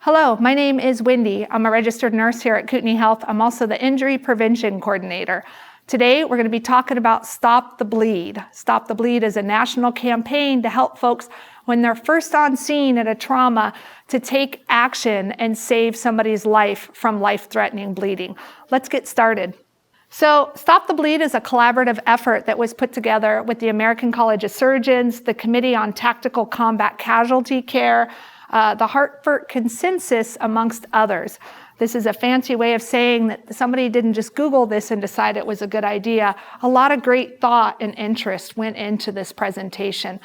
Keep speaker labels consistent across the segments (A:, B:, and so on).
A: Hello, my name is Wendy. I'm a registered nurse here at Kootenai Health. I'm also the Injury Prevention Coordinator. Today, we're going to be talking about Stop the Bleed. Stop the Bleed is a national campaign to help folks when they're first on scene at a trauma to take action and save somebody's life from life-threatening bleeding. Let's get started. So Stop the Bleed is a collaborative effort that was put together with the American College of Surgeons, the Committee on Tactical Combat Casualty Care, the Hartford Consensus, amongst others. This is a fancy way of saying that somebody didn't just Google this and decide it was a good idea. A lot of great thought and interest went into this presentation.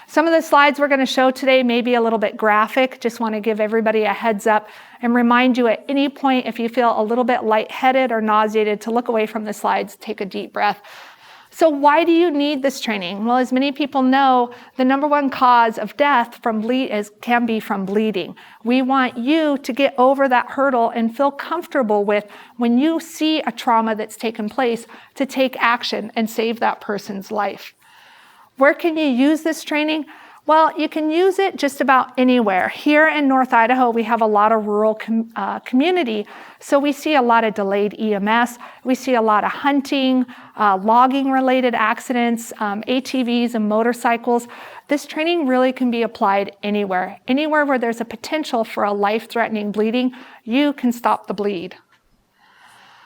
A: Some of the slides we're going to show today may be a little bit graphic. Just want to give everybody a heads up and remind you at any point if you feel a little bit lightheaded or nauseated to look away from the slides, take a deep breath. So why do you need this training? Well, as many people know, the number one cause of death can be from bleeding. We want you to get over that hurdle and feel comfortable with when you see a trauma that's taken place to take action and save that person's life. Where can you use this training? Well, you can use it just about anywhere. Here in North Idaho, we have a lot of rural community, so we see a lot of delayed EMS. We see a lot of hunting, logging-related accidents, ATVs and motorcycles. This training really can be applied anywhere. Anywhere where there's a potential for a life-threatening bleeding, you can stop the bleed.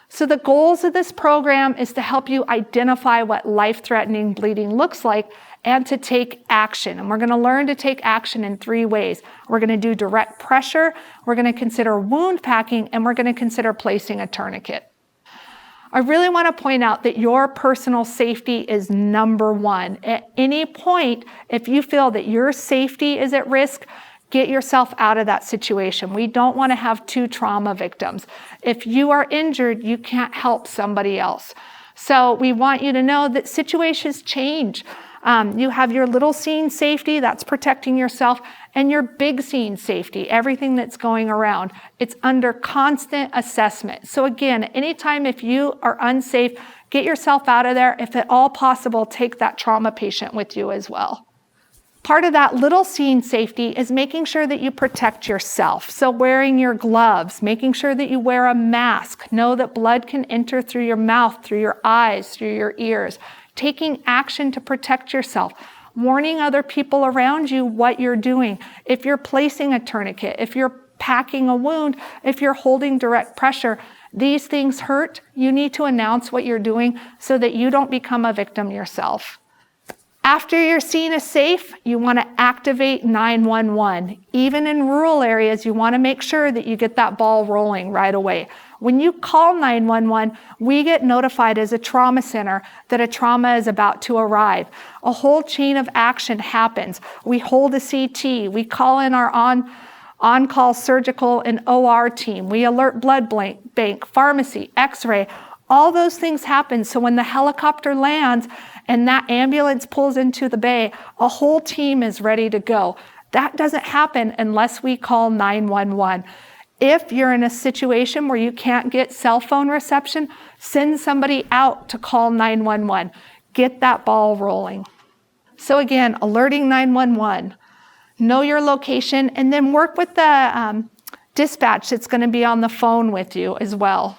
A: So the goals of this program is to help you identify what life-threatening bleeding looks like and to take action. And we're going to learn to take action in 3 ways. We're going to do direct pressure, we're going to consider wound packing, and we're going to consider placing a tourniquet. I really want to point out that your personal safety is number one. At any point, if you feel that your safety is at risk, get yourself out of that situation. We don't want to have 2 trauma victims. If you are injured, you can't help somebody else. So we want you to know that situations change. You have your little scene safety, that's protecting yourself, and your big scene safety, everything that's going around. It's under constant assessment. So again, anytime if you are unsafe, get yourself out of there. If at all possible, take that trauma patient with you as well. Part of that little scene safety is making sure that you protect yourself. So wearing your gloves, making sure that you wear a mask. Know that blood can enter through your mouth, through your eyes, through your ears. Taking action to protect yourself. Warning other people around you what you're doing. If you're placing a tourniquet, if you're packing a wound, if you're holding direct pressure, these things hurt. You need to announce what you're doing so that you don't become a victim yourself. After your scene is safe, you want to activate 911. Even in rural areas, you want to make sure that you get that ball rolling right away. When you call 911, we get notified as a trauma center that a trauma is about to arrive. A whole chain of action happens. We hold a CT. We call in our on-call surgical and OR team. We alert blood bank, pharmacy, x-ray. All those things happen. So when the helicopter lands and that ambulance pulls into the bay, a whole team is ready to go. That doesn't happen unless we call 911. If you're in a situation where you can't get cell phone reception, send somebody out to call 911. Get that ball rolling. So again, alerting 911, know your location, and then work with the dispatch that's going to be on the phone with you as well.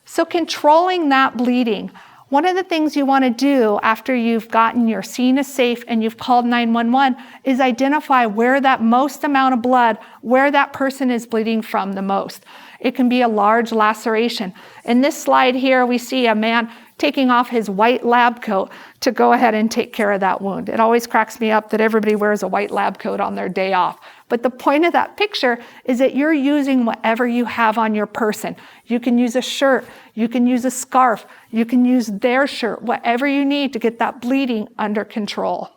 A: So controlling that bleeding. One of the things you want to do after you've gotten your scene is safe and you've called 911 is identify where that most amount of blood, where that person is bleeding from the most. It can be a large laceration. In this slide here, we see a man taking off his white lab coat to go ahead and take care of that wound. It always cracks me up that everybody wears a white lab coat on their day off. But the point of that picture is that you're using whatever you have on your person. You can use a shirt, you can use a scarf, you can use their shirt, whatever you need to get that bleeding under control.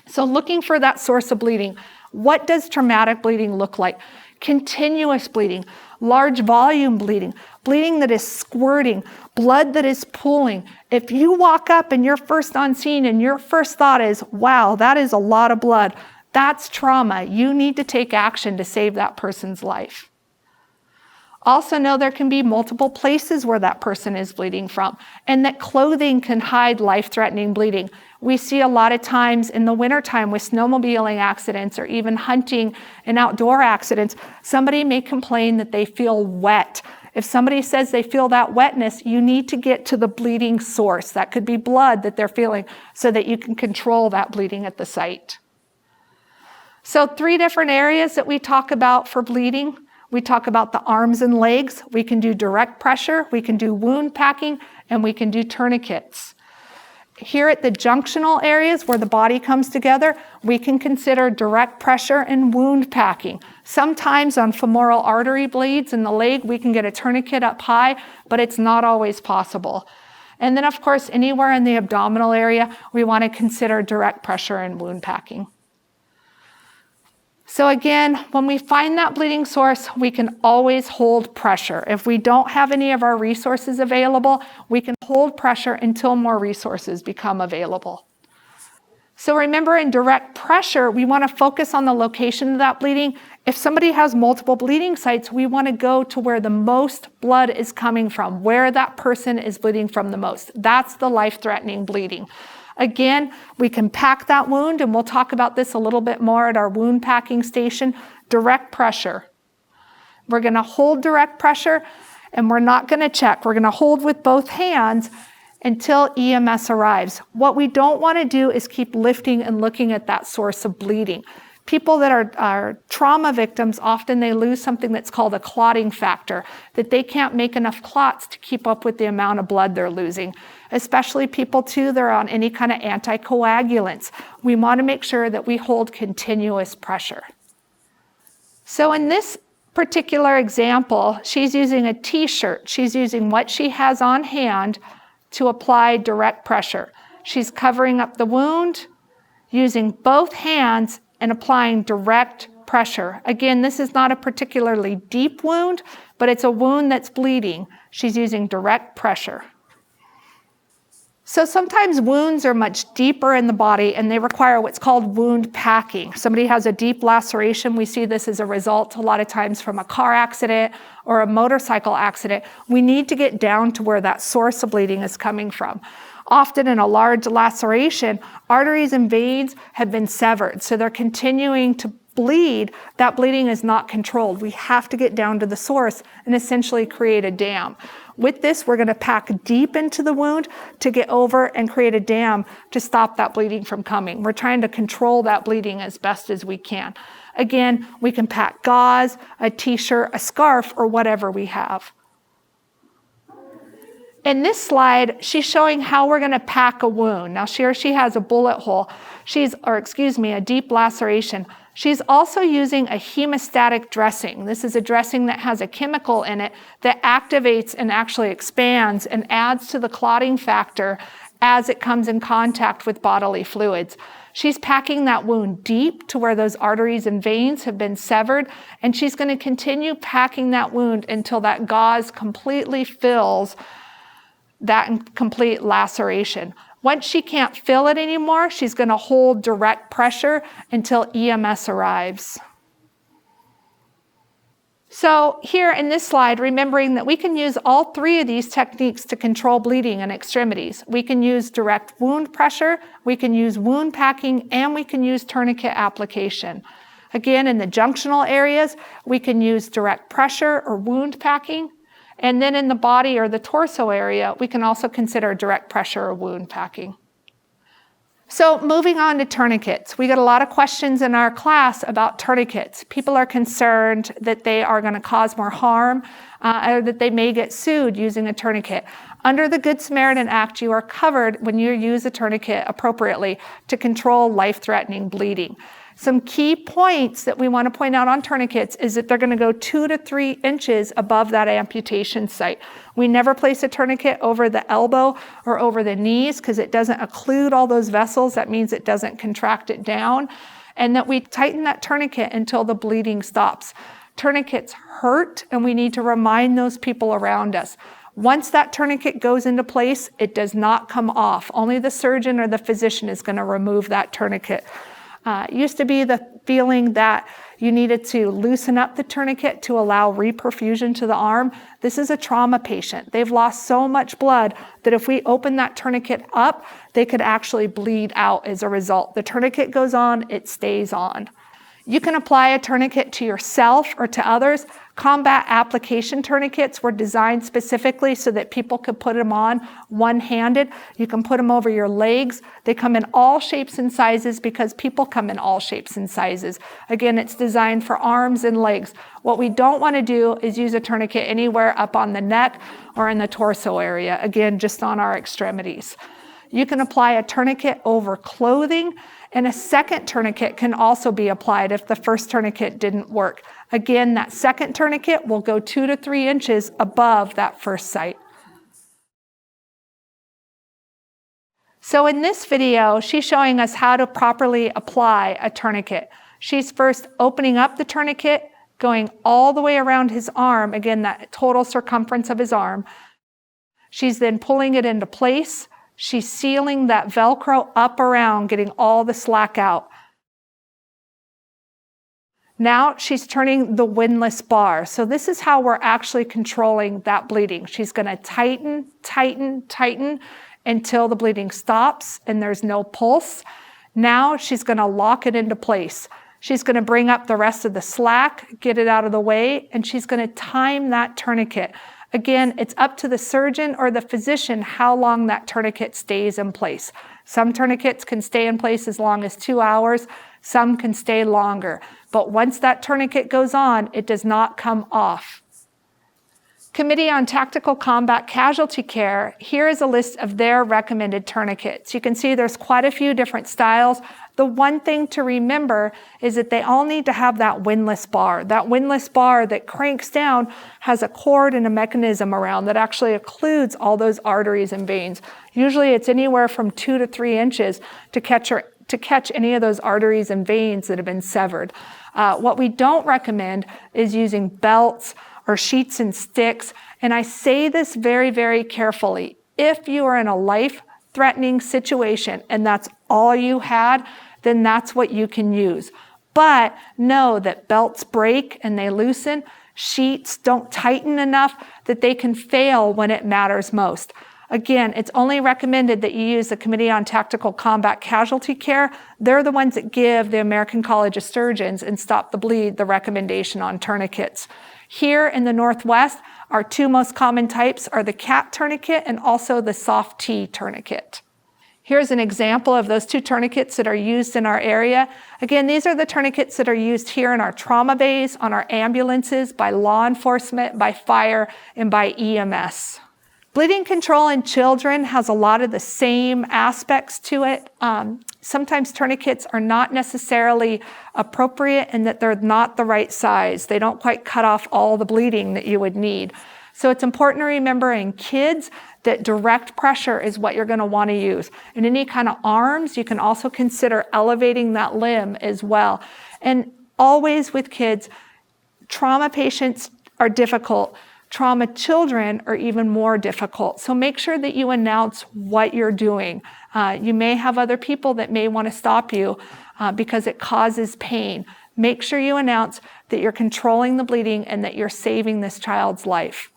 A: So looking for that source of bleeding. What does traumatic bleeding look like? Continuous bleeding, large volume bleeding, bleeding that is squirting, blood that is pooling. If you walk up and you're first on scene and your first thought is, wow, that is a lot of blood, that's trauma. You need to take action to save that person's life. Also know there can be multiple places where that person is bleeding from, and that clothing can hide life-threatening bleeding. We see a lot of times in the wintertime with snowmobiling accidents or even hunting and outdoor accidents, somebody may complain that they feel wet. If somebody says they feel that wetness, you need to get to the bleeding source. That could be blood that they're feeling so that you can control that bleeding at the site. So 3 different areas that we talk about for bleeding. We talk about the arms and legs. We can do direct pressure, we can do wound packing, and we can do tourniquets. Here at the junctional areas where the body comes together, we can consider direct pressure and wound packing. Sometimes on femoral artery bleeds in the leg, we can get a tourniquet up high, but it's not always possible. And then of course, anywhere in the abdominal area, we want to consider direct pressure and wound packing. So again, when we find that bleeding source, we can always hold pressure. If we don't have any of our resources available, we can hold pressure until more resources become available. So remember, in direct pressure, we want to focus on the location of that bleeding. If somebody has multiple bleeding sites, we want to go to where the most blood is coming from, where that person is bleeding from the most. That's the life-threatening bleeding. Again, we can pack that wound, and we'll talk about this a little bit more at our wound packing station. Direct pressure. We're going to hold direct pressure, and we're not going to check. We're going to hold with both hands until EMS arrives. What we don't want to do is keep lifting and looking at that source of bleeding. People that are trauma victims, often they lose something that's called a clotting factor, that they can't make enough clots to keep up with the amount of blood they're losing. Especially people too that are on any kind of anticoagulants. We want to make sure that we hold continuous pressure. So in this particular example, she's using a t-shirt. She's using what she has on hand to apply direct pressure. She's covering up the wound, using both hands and applying direct pressure. Again, this is not a particularly deep wound, but it's a wound that's bleeding. She's using direct pressure. So sometimes wounds are much deeper in the body and they require what's called wound packing. Somebody has a deep laceration. We see this as a result a lot of times from a car accident or a motorcycle accident. We need to get down to where that source of bleeding is coming from. Often in a large laceration, arteries and veins have been severed, so they're continuing to bleed. That bleeding is not controlled. We have to get down to the source and essentially create a dam. With this, we're going to pack deep into the wound to get over and create a dam to stop that bleeding from coming. We're trying to control that bleeding as best as we can. Again, we can pack gauze, a t-shirt, a scarf, or whatever we have. In this slide, she's showing how we're going to pack a wound. Now, she has a bullet hole. A deep laceration. She's also using a hemostatic dressing. This is a dressing that has a chemical in it that activates and actually expands and adds to the clotting factor as it comes in contact with bodily fluids. She's packing that wound deep to where those arteries and veins have been severed, and she's going to continue packing that wound until that gauze completely fills that complete laceration. Once she can't fill it anymore, she's going to hold direct pressure until EMS arrives. So here in this slide, remembering that we can use all 3 of these techniques to control bleeding in extremities. We can use direct wound pressure, we can use wound packing, and we can use tourniquet application. Again, in the junctional areas, we can use direct pressure or wound packing. And then in the body or the torso area, we can also consider direct pressure or wound packing. So moving on to tourniquets. We get a lot of questions in our class about tourniquets. People are concerned that they are going to cause more harm or that they may get sued using a tourniquet. Under the Good Samaritan Act, you are covered when you use a tourniquet appropriately to control life-threatening bleeding. Some key points that we want to point out on tourniquets is that they're going to go 2 to 3 inches above that amputation site. We never place a tourniquet over the elbow or over the knees because it doesn't occlude all those vessels. That means it doesn't contract it down. And that we tighten that tourniquet until the bleeding stops. Tourniquets hurt, and we need to remind those people around us. Once that tourniquet goes into place, it does not come off. Only the surgeon or the physician is going to remove that tourniquet. It used to be the feeling that you needed to loosen up the tourniquet to allow reperfusion to the arm. This is a trauma patient. They've lost so much blood that if we open that tourniquet up, they could actually bleed out as a result. The tourniquet goes on, it stays on. You can apply a tourniquet to yourself or to others. Combat application tourniquets were designed specifically so that people could put them on one-handed. You can put them over your legs. They come in all shapes and sizes because people come in all shapes and sizes. Again, it's designed for arms and legs. What we don't want to do is use a tourniquet anywhere up on the neck or in the torso area. Again, just on our extremities. You can apply a tourniquet over clothing, and a second tourniquet can also be applied if the first tourniquet didn't work. Again, that second tourniquet will go 2 to 3 inches above that first site. So in this video, she's showing us how to properly apply a tourniquet. She's first opening up the tourniquet, going all the way around his arm, again, that total circumference of his arm. She's then pulling it into place. She's sealing that Velcro up around, getting all the slack out. Now she's turning the windlass bar. So this is how we're actually controlling that bleeding. She's going to tighten, tighten, tighten until the bleeding stops and there's no pulse. Now she's going to lock it into place. She's going to bring up the rest of the slack, get it out of the way, and she's going to time that tourniquet. Again, it's up to the surgeon or the physician how long that tourniquet stays in place. Some tourniquets can stay in place as long as 2 hours. Some can stay longer. But once that tourniquet goes on, it does not come off. Committee on Tactical Combat Casualty Care, here is a list of their recommended tourniquets. You can see there's quite a few different styles. The one thing to remember is that they all need to have that windlass bar. That windlass bar that cranks down has a cord and a mechanism around that actually occludes all those arteries and veins. Usually it's anywhere from 2 to 3 inches to catch any of those arteries and veins that have been severed. What we don't recommend is using belts or sheets and sticks. And I say this very, very carefully. If you are in a life-threatening situation and that's all you had, then that's what you can use. But know that belts break and they loosen. Sheets don't tighten enough that they can fail when it matters most. Again, it's only recommended that you use the Committee on Tactical Combat Casualty Care. They're the ones that give the American College of Surgeons and Stop the Bleed the recommendation on tourniquets. Here in the Northwest, our two most common types are the CAT tourniquet and also the soft T tourniquet. Here's an example of those two tourniquets that are used in our area. Again, these are the tourniquets that are used here in our trauma bays, on our ambulances, by law enforcement, by fire, and by EMS. Bleeding control in children has a lot of the same aspects to it. Sometimes tourniquets are not necessarily appropriate in that they're not the right size. They don't quite cut off all the bleeding that you would need. So it's important to remember in kids that direct pressure is what you're going to want to use. In any kind of arms, you can also consider elevating that limb as well. And always with kids, trauma patients are difficult. Trauma children are even more difficult. So make sure that you announce what you're doing. You may have other people that may want to stop you because it causes pain. Make sure you announce that you're controlling the bleeding and that you're saving this child's life.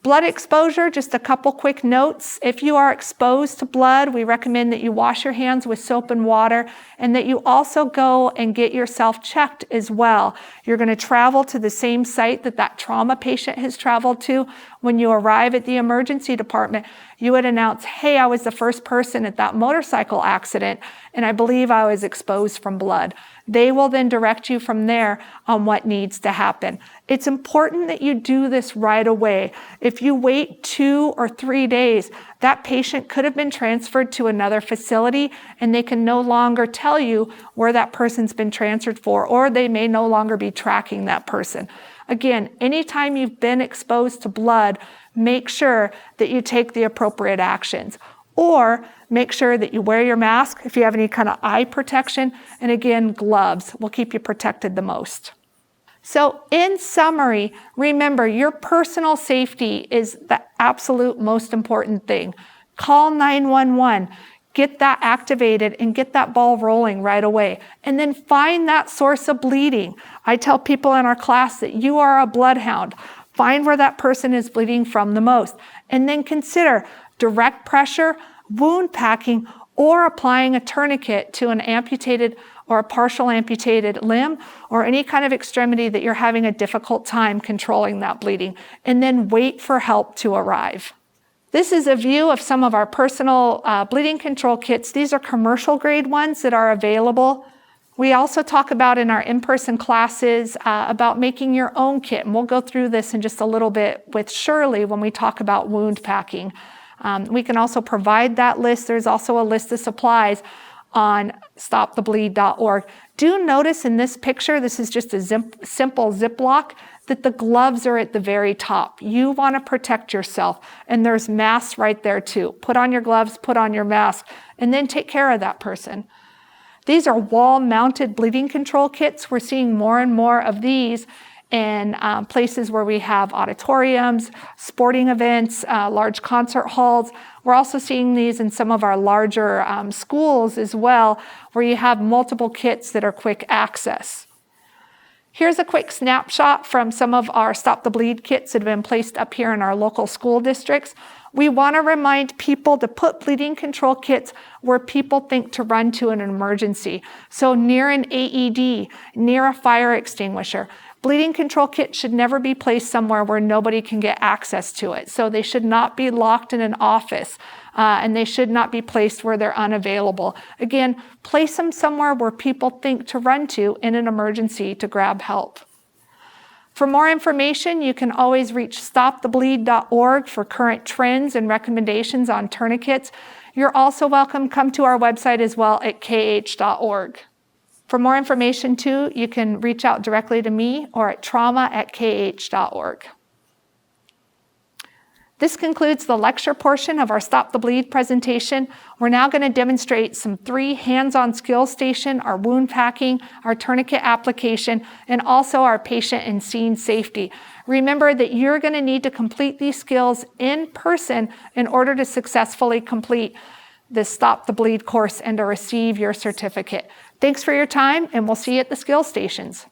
A: Blood exposure, just a couple quick notes. If you are exposed to blood, we recommend that you wash your hands with soap and water and that you also go and get yourself checked as well. You're going to travel to the same site that that trauma patient has traveled to. When you arrive at the emergency department, you would announce, hey, I was the first person at that motorcycle accident and I believe I was exposed from blood. They will then direct you from there on what needs to happen. It's important that you do this right away. If you wait 2 or 3 days, that patient could have been transferred to another facility and they can no longer tell you where that person's been transferred for, or they may no longer be tracking that person. Again, anytime you've been exposed to blood, make sure that you take the appropriate actions. Or make sure that you wear your mask if you have any kind of eye protection. And again, gloves will keep you protected the most. So in summary, remember your personal safety is the absolute most important thing. Call 911. Get that activated and get that ball rolling right away. And then find that source of bleeding. I tell people in our class that you are a bloodhound. Find where that person is bleeding from the most. And then consider direct pressure, wound packing, or applying a tourniquet to an amputated or a partial amputated limb or any kind of extremity that you're having a difficult time controlling that bleeding. And then wait for help to arrive. This is a view of some of our personal bleeding control kits. These are commercial grade ones that are available. We also talk about in our in-person classes about making your own kit. And we'll go through this in just a little bit with Shirley when we talk about wound packing. We can also provide that list. There's also a list of supplies on stopthebleed.org. Do notice in this picture, this is just a simple Ziploc, that the gloves are at the very top. You want to protect yourself, and there's masks right there too. Put on your gloves, put on your mask, and then take care of that person. These are wall-mounted bleeding control kits. We're seeing more and more of these in places where we have auditoriums, sporting events, large concert halls. We're also seeing these in some of our larger schools as well, where you have multiple kits that are quick access. Here's a quick snapshot from some of our Stop the Bleed kits that have been placed up here in our local school districts. We want to remind people to put bleeding control kits where people think to run to an emergency. So near an AED, near a fire extinguisher. Bleeding control kits should never be placed somewhere where nobody can get access to it. So they should not be locked in an office, and they should not be placed where they're unavailable. Again, place them somewhere where people think to run to in an emergency to grab help. For more information, you can always reach stopthebleed.org for current trends and recommendations on tourniquets. You're also welcome to come to our website as well at kh.org. For more information too, you can reach out directly to me or at trauma@kh.org. This concludes the lecture portion of our Stop the Bleed presentation. We're now going to demonstrate some 3 hands-on skills station, our wound packing, our tourniquet application, and also our patient and scene safety. Remember that you're going to need to complete these skills in person in order to successfully complete the Stop the Bleed course and to receive your certificate. Thanks for your time, and we'll see you at the skill stations.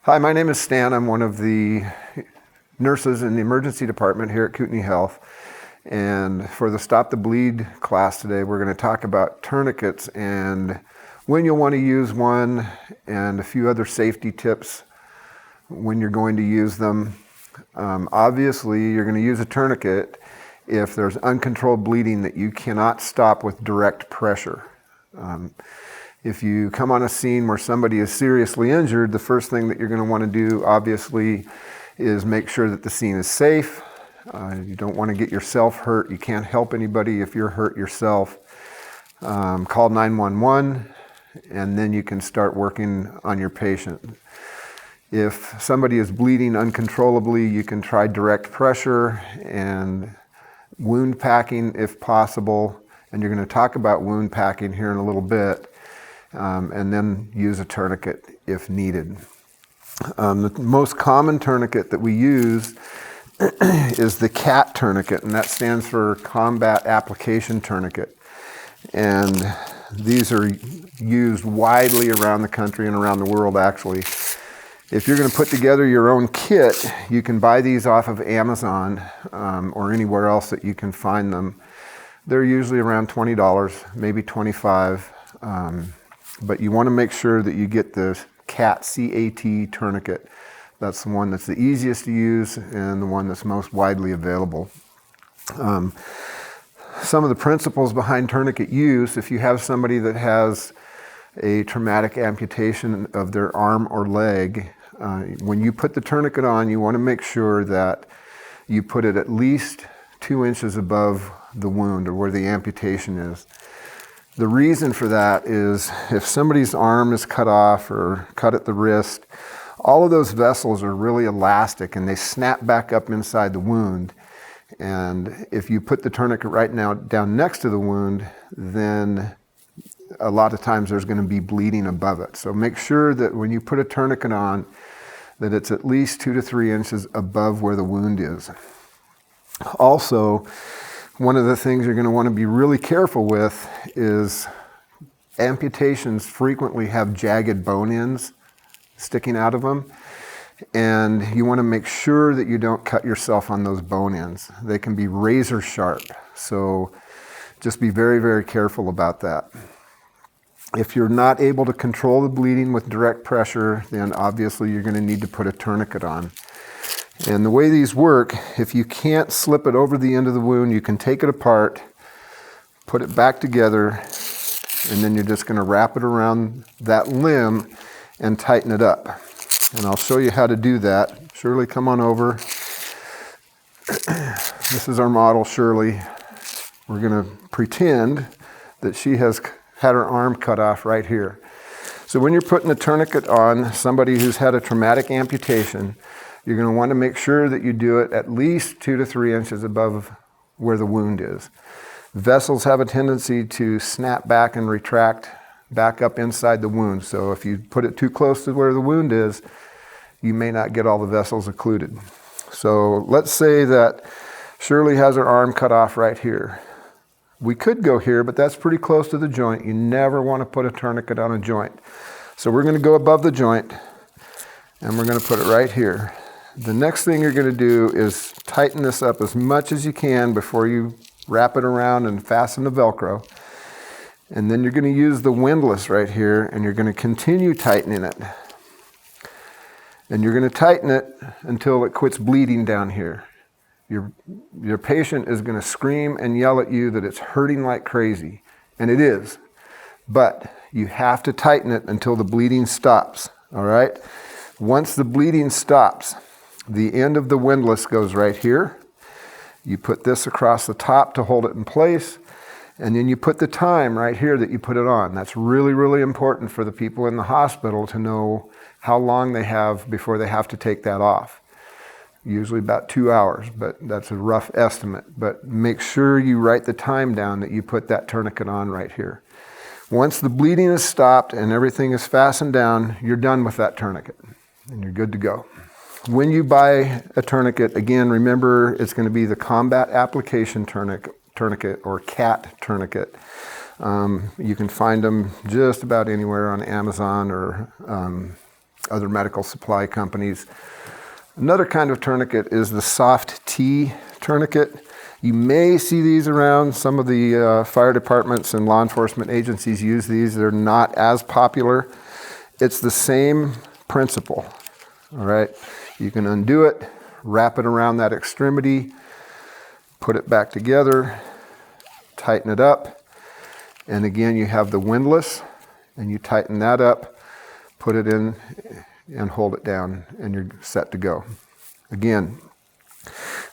B: Hi, my name is Stan. I'm one of the nurses in the emergency department here at Kootenai Health. And for the Stop the Bleed class today, we're going to talk about tourniquets and when you'll want to use one and a few other safety tips when you're going to use them. Obviously, you're going to use a tourniquet if there's uncontrolled bleeding that you cannot stop with direct pressure. If you come on a scene where somebody is seriously injured, the first thing that you're going to want to do, obviously, is make sure that the scene is safe. You don't want to get yourself hurt. You can't help anybody if you're hurt yourself. Call 911, and then you can start working on your patient. If somebody is bleeding uncontrollably, you can try direct pressure and wound packing if possible. And you're going to talk about wound packing here in a little bit. And then use a tourniquet if needed. The most common tourniquet that we use is the CAT tourniquet, and that stands for Combat Application Tourniquet. And these are used widely around the country and around the world, actually. If you're going to put together your own kit, you can buy these off of Amazon or anywhere else that you can find them. They're usually around $20, maybe $25. But you want to make sure that you get the CAT, C-A-T tourniquet. That's the one that's the easiest to use and the one that's most widely available. Some of the principles behind tourniquet use, if you have somebody that has a traumatic amputation of their arm or leg, when you put the tourniquet on, you want to make sure that you put it at least 2 inches above the wound or where the amputation is. The reason for that is if somebody's arm is cut off or cut at the wrist, all of those vessels are really elastic and they snap back up inside the wound. And if you put the tourniquet right now down next to the wound, then a lot of times there's going to be bleeding above it. So make sure that when you put a tourniquet on, that it's at least 2 to 3 inches above where the wound is. Also, one of the things you're going to want to be really careful with is amputations frequently have jagged bone ends sticking out of them. And you want to make sure that you don't cut yourself on those bone ends. They can be razor sharp. So just be very, very careful about that. If you're not able to control the bleeding with direct pressure, then obviously you're going to need to put a tourniquet on. And the way these work, if you can't slip it over the end of the wound, you can take it apart, put it back together, and then you're just going to wrap it around that limb and tighten it up. And I'll show you how to do that. Shirley, come on over. This is our model, Shirley. We're going to pretend that she has had her arm cut off right here. So when you're putting a tourniquet on somebody who's had a traumatic amputation, you're going to want to make sure that you do it at least 2 to 3 inches above where the wound is. Vessels have a tendency to snap back and retract back up inside the wound. So if you put it too close to where the wound is, you may not get all the vessels occluded. So let's say that Shirley has her arm cut off right here. We could go here, but that's pretty close to the joint. You never want to put a tourniquet on a joint. So we're going to go above the joint, and we're going to put it right here. The next thing you're going to do is tighten this up as much as you can before you wrap it around and fasten the Velcro. And then you're going to use the windlass right here, and you're going to continue tightening it. And you're going to tighten it until it quits bleeding down here. Your patient is going to scream and yell at you that it's hurting like crazy, and it is. But you have to tighten it until the bleeding stops, all right? Once the bleeding stops, the end of the windlass goes right here. You put this across the top to hold it in place, and then you put the time right here that you put it on. That's really, really important for the people in the hospital to know how long they have before they have to take that off. Usually about 2 hours, but that's a rough estimate. But make sure you write the time down that you put that tourniquet on right here. Once the bleeding is stopped and everything is fastened down, you're done with that tourniquet and you're good to go. When you buy a tourniquet, again, remember it's going to be the combat application tourniquet or CAT tourniquet. You can find them just about anywhere on Amazon or other medical supply companies. Another kind of tourniquet is the soft T tourniquet. You may see these around. Some of the fire departments and law enforcement agencies use these. They're not as popular. It's the same principle, all right? You can undo it, wrap it around that extremity, put it back together, tighten it up, and again you have the windlass, and you tighten that up, put it in, and hold it down, and you're set to go. Again,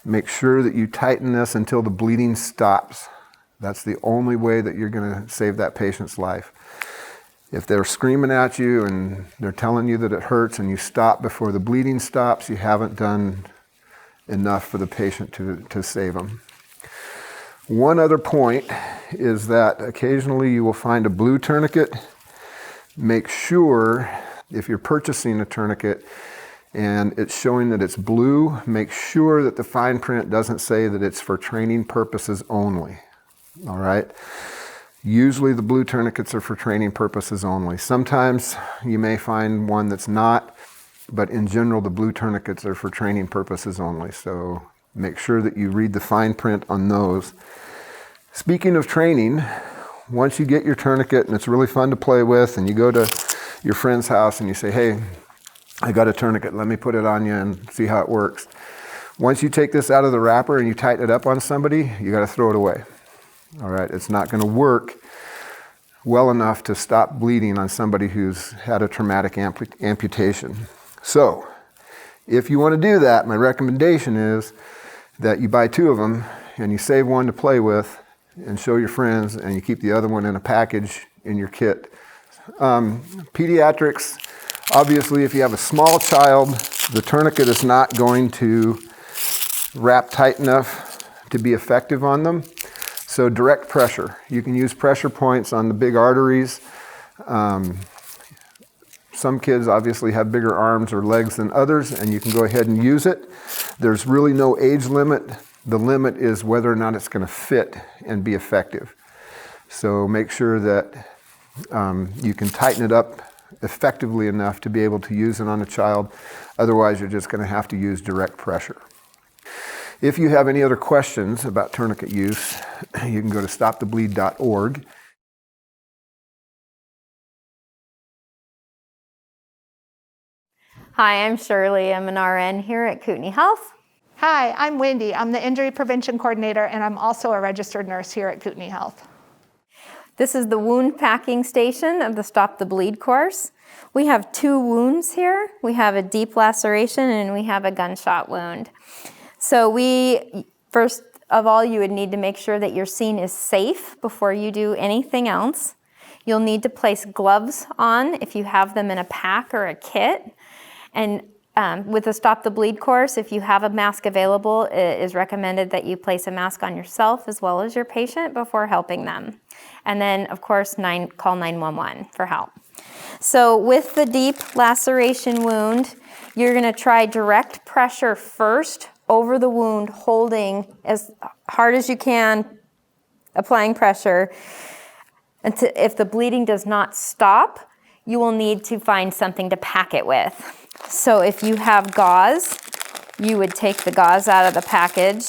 B: make sure that you tighten this until the bleeding stops. That's the only way that you're going to save that patient's life. If they're screaming at you and they're telling you that it hurts and you stop before the bleeding stops, you haven't done enough for the patient to save them. One other point is that occasionally you will find a blue tourniquet. Make sure if you're purchasing a tourniquet and it's showing that it's blue, make sure that the fine print doesn't say that it's for training purposes only, all right? Usually the blue tourniquets are for training purposes only. Sometimes you may find one that's not, but in general the blue tourniquets are for training purposes only, so make sure that you read the fine print on those. Speaking of training, once you get your tourniquet and it's really fun to play with and you go to your friend's house and you say, hey, I got a tourniquet, let me put it on you and see how it works. Once you take this out of the wrapper and you tighten it up on somebody, you got to throw it away. All right, it's not going to work well enough to stop bleeding on somebody who's had a traumatic amputation. So, if you want to do that, my recommendation is that you buy 2 of them and you save one to play with and show your friends, and you keep the other one in a package in your kit. Pediatrics, obviously if you have a small child, the tourniquet is not going to wrap tight enough to be effective on them. So direct pressure. You can use pressure points on the big arteries. Some kids obviously have bigger arms or legs than others, and you can go ahead and use it. There's really no age limit. The limit is whether or not it's going to fit and be effective. So make sure that you can tighten it up effectively enough to be able to use it on a child. Otherwise, you're just going to have to use direct pressure. If you have any other questions about tourniquet use, you can go to stopthebleed.org.
C: Hi, I'm Shirley. I'm an RN here at Kootenai Health.
A: Hi, I'm Wendy. I'm the Injury Prevention Coordinator, and I'm also a registered nurse here at Kootenai Health.
C: This is the wound packing station of the Stop the Bleed course. We have 2 wounds here. We have a deep laceration and we have a gunshot wound. So first of all, you would need to make sure that your scene is safe before you do anything else. You'll need to place gloves on if you have them in a pack or a kit. And with the Stop the Bleed course, if you have a mask available, it is recommended that you place a mask on yourself as well as your patient before helping them. And then, of course, call 911 for help. So with the deep laceration wound, you're going to try direct pressure first over the wound, holding as hard as you can, applying pressure. And if the bleeding does not stop, you will need to find something to pack it with. So if you have gauze, you would take the gauze out of the package.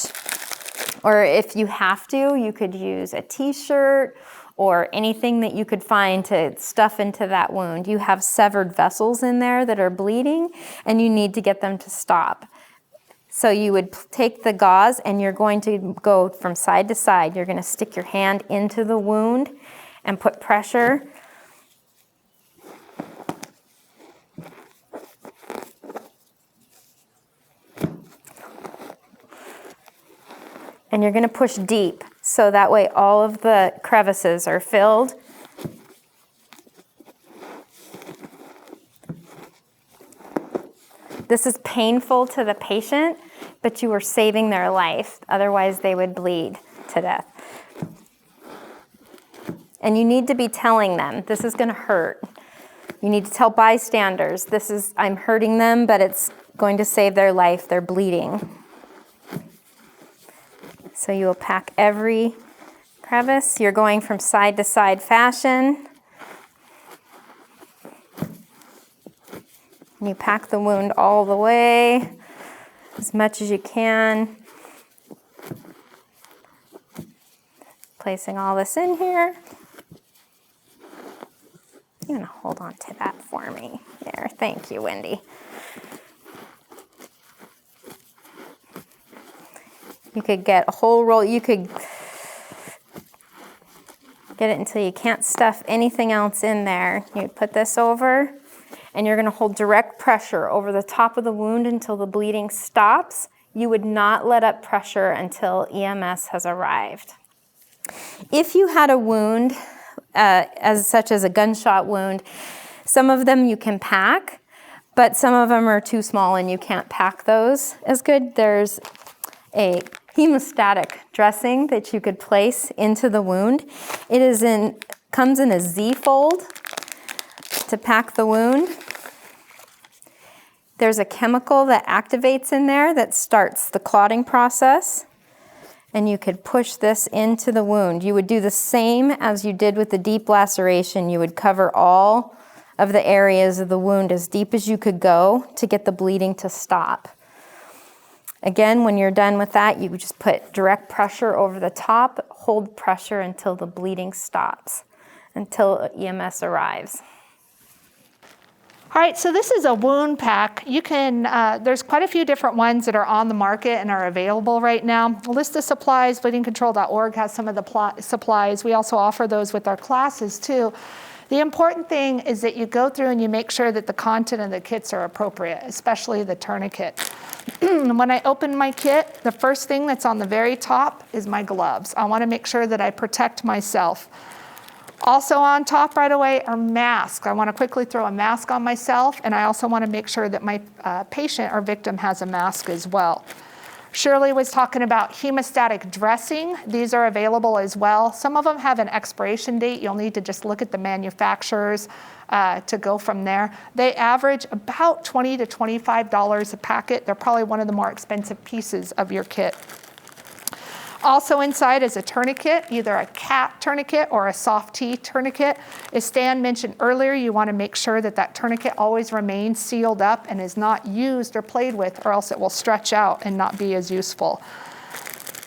C: Or if you have to, you could use a t-shirt or anything that you could find to stuff into that wound. You have severed vessels in there that are bleeding, and you need to get them to stop. So you would take the gauze and you're going to go from side to side. You're going to stick your hand into the wound and put pressure. And you're going to push deep, so that way all of the crevices are filled. This is painful to the patient, but you are saving their life. Otherwise, they would bleed to death. And you need to be telling them, this is going to hurt. You need to tell bystanders, I'm hurting them, but it's going to save their life. They're bleeding. So you will pack every crevice. You're going from side to side fashion. You pack the wound all the way, as much as you can. Placing all this in here. You're gonna hold on to that for me. There, thank you, Wendy. You could get a whole roll, you could get it until you can't stuff anything else in there. You put this over, and you're gonna hold direct pressure over the top of the wound until the bleeding stops. You would not let up pressure until EMS has arrived. If you had a wound, such as a gunshot wound, some of them you can pack, but some of them are too small and you can't pack those as good. There's a hemostatic dressing that you could place into the wound. It comes in a Z fold to pack the wound. There's a chemical that activates in there that starts the clotting process, and you could push this into the wound. You would do the same as you did with the deep laceration. You would cover all of the areas of the wound as deep as you could go to get the bleeding to stop. Again, when you're done with that, you would just put direct pressure over the top, hold pressure until the bleeding stops, until EMS arrives.
A: All right, so this is a wound pack. You can, there's quite a few different ones that are on the market and are available right now. A list of supplies, bleedingcontrol.org has some of the supplies. We also offer those with our classes too. The important thing is that you go through and you make sure that the content of the kits are appropriate, especially the tourniquet. When I open my kit, the first thing that's on the very top is my gloves. I want to make sure that I protect myself. Also on top right away are masks. I want to quickly throw a mask on myself, and I also want to make sure that my patient or victim has a mask as well. Shirley was talking about hemostatic dressing. These are available as well. Some of them have an expiration date. You'll need to just look at the manufacturers to go from there. They average about $20 to $25 a packet. They're probably one of the more expensive pieces of your kit. Also inside is a tourniquet, either a CAT tourniquet or a soft T tourniquet. As Stan mentioned earlier, you want to make sure that that tourniquet always remains sealed up and is not used or played with, or else it will stretch out and not be as useful.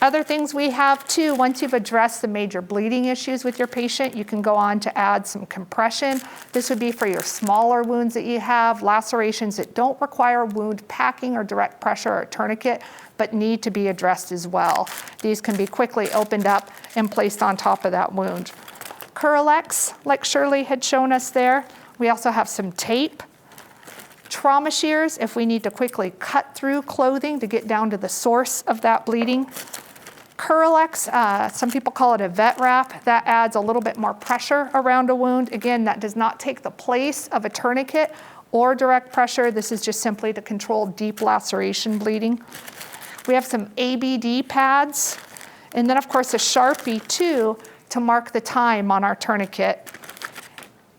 A: Other things we have too, once you've addressed the major bleeding issues with your patient, you can go on to add some compression. This would be for your smaller wounds that you have, lacerations that don't require wound packing or direct pressure or tourniquet, but need to be addressed as well. These can be quickly opened up and placed on top of that wound. Curlex, like Shirley had shown us there. We also have some tape. Trauma shears, if we need to quickly cut through clothing to get down to the source of that bleeding. Curlex, some people call it a vet wrap. That adds a little bit more pressure around a wound. Again, that does not take the place of a tourniquet or direct pressure. This is just simply to control deep laceration bleeding. We have some ABD pads, and then of course a Sharpie too to mark the time on our tourniquet,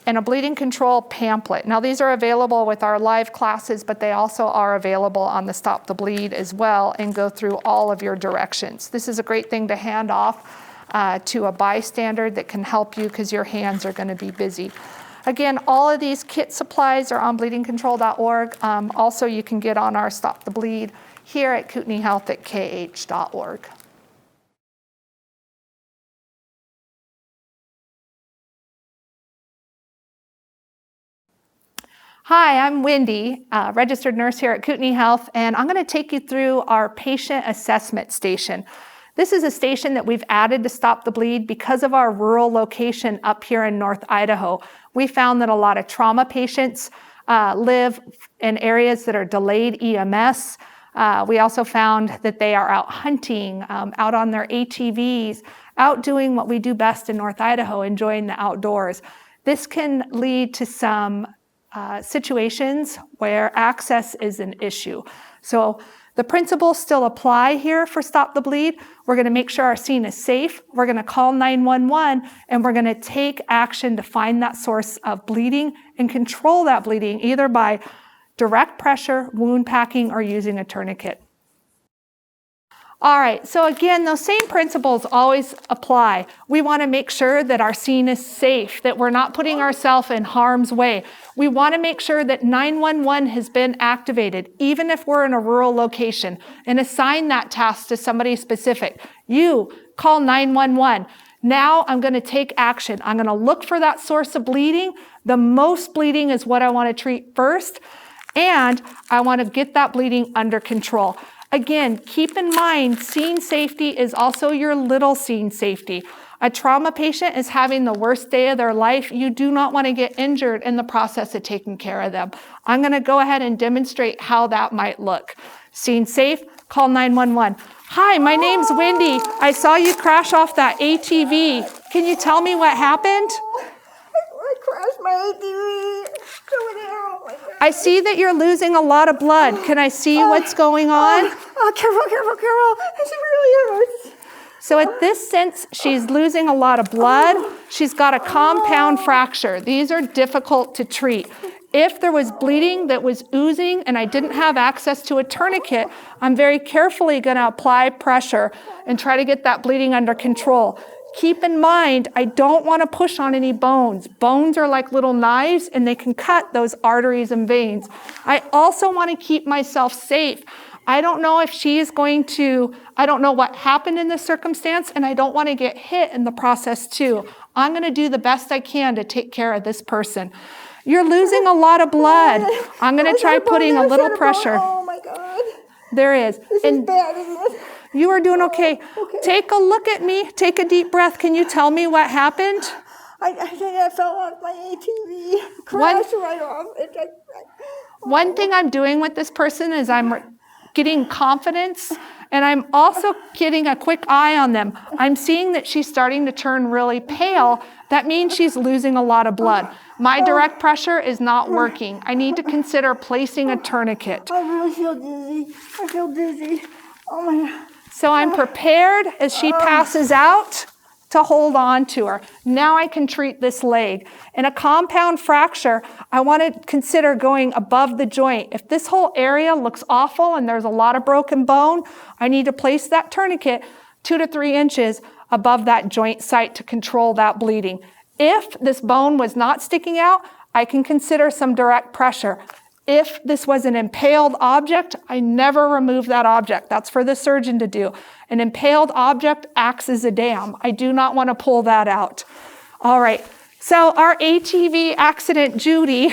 A: and a bleeding control pamphlet. Now these are available with our live classes, but they also are available on the Stop the Bleed as well and go through all of your directions. This is a great thing to hand off to a bystander that can help you because your hands are going to be busy. Again, all of these kit supplies are on bleedingcontrol.org. Also, you can get on our Stop the Bleed here at Kootenai Health at kh.org. Hi, I'm Wendy, registered nurse here at Kootenai Health, and I'm going to take you through our patient assessment station. This is a station that we've added to Stop the Bleed because of our rural location up here in North Idaho. We found that a lot of trauma patients live in areas that are delayed EMS. We also found that they are out hunting, out on their ATVs, out doing what we do best in North Idaho, enjoying the outdoors. This can lead to some situations where access is an issue. So the principles still apply here for Stop the Bleed. We're going to make sure our scene is safe. We're going to call 911, and we're going to take action to find that source of bleeding and control that bleeding either by direct pressure, wound packing, or using a tourniquet. All right, so again, those same principles always apply. We want to make sure that our scene is safe, that we're not putting ourselves in harm's way. We want to make sure that 911 has been activated, even if we're in a rural location, and assign that task to somebody specific. You call 911. Now I'm going to take action. I'm going to look for that source of bleeding. The most bleeding is what I want to treat first, and I want to get that bleeding under control. Again, keep in mind, scene safety is also your little scene safety. A trauma patient is having the worst day of their life. You do not want to get injured in the process of taking care of them. I'm going to go ahead and demonstrate how that might look. Scene safe, call 911. Hi, my name's Wendy. I saw you crash off that ATV. Can you tell me what happened?
D: I crashed my ATV.
A: I see that you're losing a lot of blood. Can I see what's going on?
D: Careful. This really hurts.
A: So at this sense, she's losing a lot of blood. She's got a compound fracture. These are difficult to treat. If there was bleeding that was oozing and I didn't have access to a tourniquet, I'm very carefully going to apply pressure and try to get that bleeding under control. Keep in mind, I don't want to push on any bones. Bones are like little knives and they can cut those arteries and veins. I also want to keep myself safe. I don't know if she is going to, I don't know what happened in this circumstance, and I don't want to get hit in the process too. I'm going to do the best I can to take care of this person. You're losing a lot of blood. I'm going to try putting a little pressure.
D: Oh my God.
A: There is.
D: This is bad, isn't it?
A: You are doing okay.
D: Okay.
A: Take a look at me. Take a deep breath. Can you tell me what happened?
D: I think I fell off my ATV. Crashed right off.
A: One thing I'm doing with this person is I'm getting confidence, and I'm also getting a quick eye on them. I'm seeing that she's starting to turn really pale. That means she's losing a lot of blood. My direct pressure is not working. I need to consider placing a tourniquet.
D: I really feel dizzy. Oh my.
A: So I'm prepared as she passes out to hold on to her. Now I can treat this leg. In a compound fracture, I want to consider going above the joint. If this whole area looks awful and there's a lot of broken bone, I need to place that tourniquet 2 to 3 inches above that joint site to control that bleeding. If this bone was not sticking out, I can consider some direct pressure. If this was an impaled object, I never remove that object. That's for the surgeon to do. An impaled object acts as a dam. I do not want to pull that out. All right, so our ATV accident, Judy,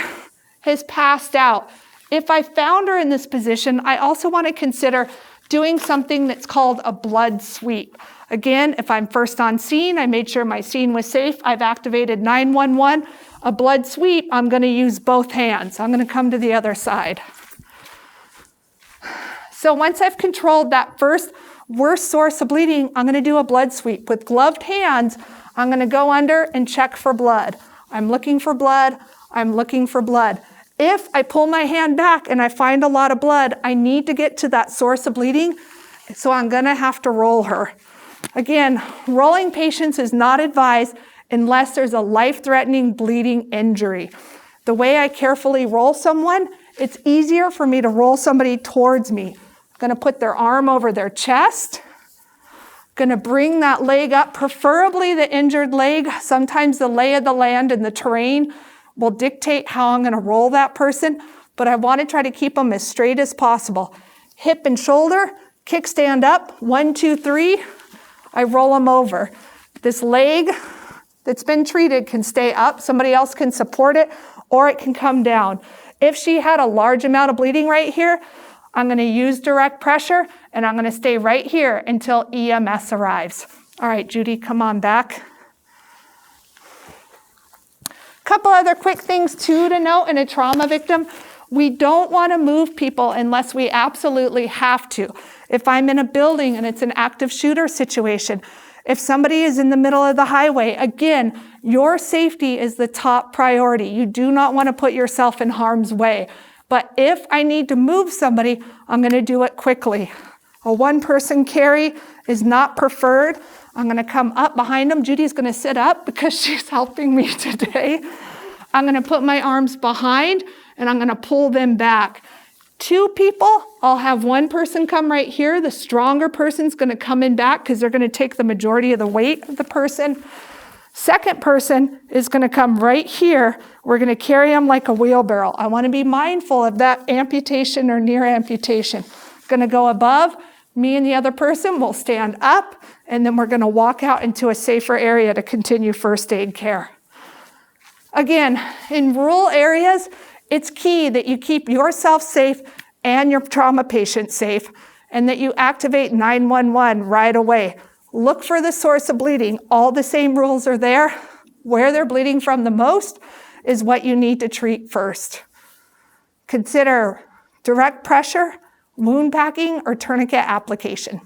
A: has passed out. If I found her in this position, I also want to consider doing something that's called a blood sweep. Again, if I'm first on scene, I made sure my scene was safe. I've activated 911. A blood sweep, I'm going to use both hands. I'm going to come to the other side. So once I've controlled that first worst source of bleeding, I'm going to do a blood sweep. With gloved hands, I'm going to go under and check for blood. I'm looking for blood. I'm looking for blood. If I pull my hand back and I find a lot of blood, I need to get to that source of bleeding, so I'm going to have to roll her. Again, rolling patients is not advised unless there's a life-threatening bleeding injury. The way I carefully roll someone, it's easier for me to roll somebody towards me. I'm going to put their arm over their chest, going to bring that leg up, preferably the injured leg. Sometimes the lay of the land and the terrain will dictate how I'm going to roll that person, but I want to try to keep them as straight as possible. Hip and shoulder, kickstand up, 1, 2, 3. I roll them over. This leg that's been treated can stay up. Somebody else can support it, or it can come down. If she had a large amount of bleeding right here, I'm going to use direct pressure, and I'm going to stay right here until EMS arrives. All right, Judy, come on back. Couple other quick things too to note in a trauma victim. We don't want to move people unless we absolutely have to. If I'm in a building and it's an active shooter situation, if somebody is in the middle of the highway, again, your safety is the top priority. You do not want to put yourself in harm's way. But if I need to move somebody, I'm going to do it quickly. A one-person carry is not preferred. I'm going to come up behind them. Judy's going to sit up because she's helping me today. I'm going to put my arms behind, and I'm going to pull them back. 2 people, I'll have one person come right here. The stronger person's going to come in back because they're going to take the majority of the weight of the person. Second person is going to come right here. We're going to carry them like a wheelbarrow. I want to be mindful of that amputation or near amputation. Going to go above. Me and the other person will stand up, and then we're going to walk out into a safer area to continue first aid care. Again, in rural areas, it's key that you keep yourself safe and your trauma patient safe, and that you activate 911 right away. Look for the source of bleeding. All the same rules are there. Where they're bleeding from the most is what you need to treat first. Consider direct pressure, wound packing, or tourniquet application.